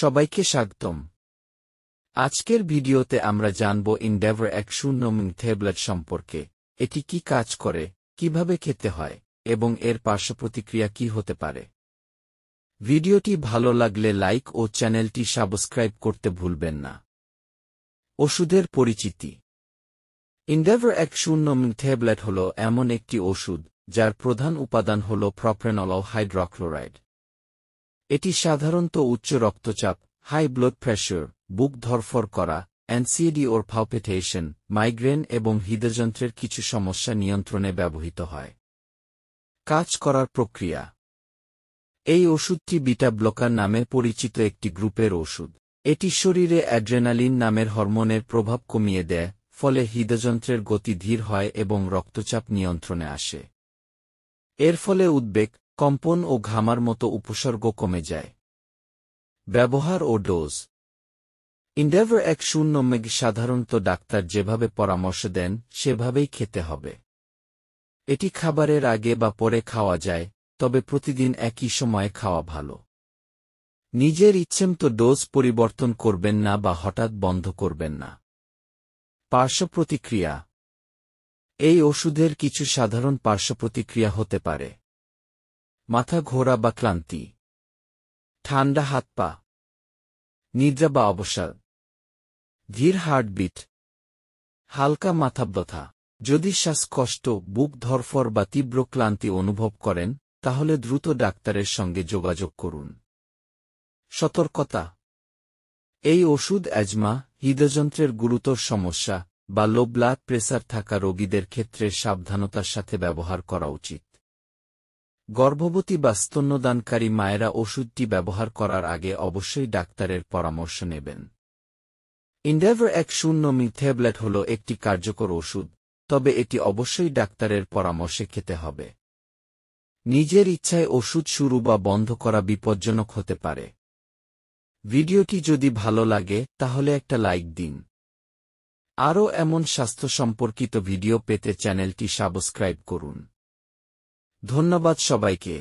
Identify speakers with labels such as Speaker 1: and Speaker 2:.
Speaker 1: সবাইকে স্বাগতম। আজকের ভিডিওতে আমরা জানব ইনডেভর 1.0 ট্যাবলেট সম্পর্কে। এটি কি কাজ করে, কিভাবে খেতে হয়, এবং এর পার্শ্বপ্রতিক্রিয়া কি হতে পারে। ভিডিওটি ভালো লাগলে লাইক ও চ্যানেলটি সাবস্ক্রাইব করতে ভুলবেন না। ওষুধের পরিচিতি। ইনডেভর 1.0 ট্যাবলেট হল এমন একটি ওষুধ যার প্রধান উপাদান হল প্রপ্রেনল হাইড্রোক্লোরাইড। এটি সাধারণত উচ্চ রক্তচাপ, হাই ব্লাড প্রেশার, বুক ধড়ফড় করা, অ্যানসিয়েডি ওর পালপিটেশন, মাইগ্রেন এবং হৃদযন্ত্রের কিছু সমস্যা নিয়ন্ত্রণে ব্যবহৃত হয়। কাজ করার প্রক্রিয়া। এই ওষুধটি বিটা ব্লকার নামে পরিচিত একটি গ্রুপের ওষুধ। এটি শরীরে অ্যাড্রেনালিন নামের হরমোনের প্রভাব কমিয়ে দেয়, ফলে হৃদযন্ত্রের গতি ধীর হয় এবং রক্তচাপ নিয়ন্ত্রণে আসে। এর ফলে উদ্বেগ, কম্পন ও ঘামার মতো উপসর্গ কমে যায়। ব্যবহার ও ডোজ। ইনডেভর 1.0 সাধারণত ডাক্তার যেভাবে পরামর্শ দেন সেভাবেই খেতে হবে। এটি খাবারের আগে বা পরে খাওয়া যায়, তবে প্রতিদিন একই সময়ে খাওয়া ভালো। নিজের ইচ্ছেমতো ডোজ পরিবর্তন করবেন না বা হঠাৎ বন্ধ করবেন না। পার্শ্বপ্রতিক্রিয়া। এই ওষুধের কিছু সাধারণ পার্শ্বপ্রতিক্রিয়া হতে পারে: মাথা ঘোরা বা ক্লান্তি, ঠান্ডা হাত পা, নিদ্রা বা অবসাদ, ধীর হার্টবিট, হালকা মাথা ব্যথা। যদি শ্বাসকষ্ট, বুক ধড়ফড় বা তীব্র ক্লান্তি অনুভব করেন, তাহলে দ্রুত ডাক্তারের সঙ্গে যোগাযোগ করুন। সতর্কতা। এই ওষুধ অ্যাজমা, হৃদযন্ত্রের গুরুতর সমস্যা বা লো ব্লাড প্রেসার থাকা রোগীদের ক্ষেত্রে সাবধানতার সাথে ব্যবহার করা উচিত। গর্ভবতী বা স্তন্যদানকারী মায়েরা ওষুধটি ব্যবহার করার আগে অবশ্যই ডাক্তারের পরামর্শ নেবেন। ইনডেভর 1.0 ট্যাবলেট হল একটি কার্যকর ওষুধ, তবে এটি অবশ্যই ডাক্তারের পরামর্শে খেতে হবে। নিজের ইচ্ছায় ওষুধ শুরু বা বন্ধ করা বিপজ্জনক হতে পারে। ভিডিওটি যদি ভালো লাগে তাহলে একটা লাইক দিন। আরও এমন স্বাস্থ্য সম্পর্কিত ভিডিও পেতে চ্যানেলটি সাবস্ক্রাইব করুন। ধন্যবাদ সবাইকে।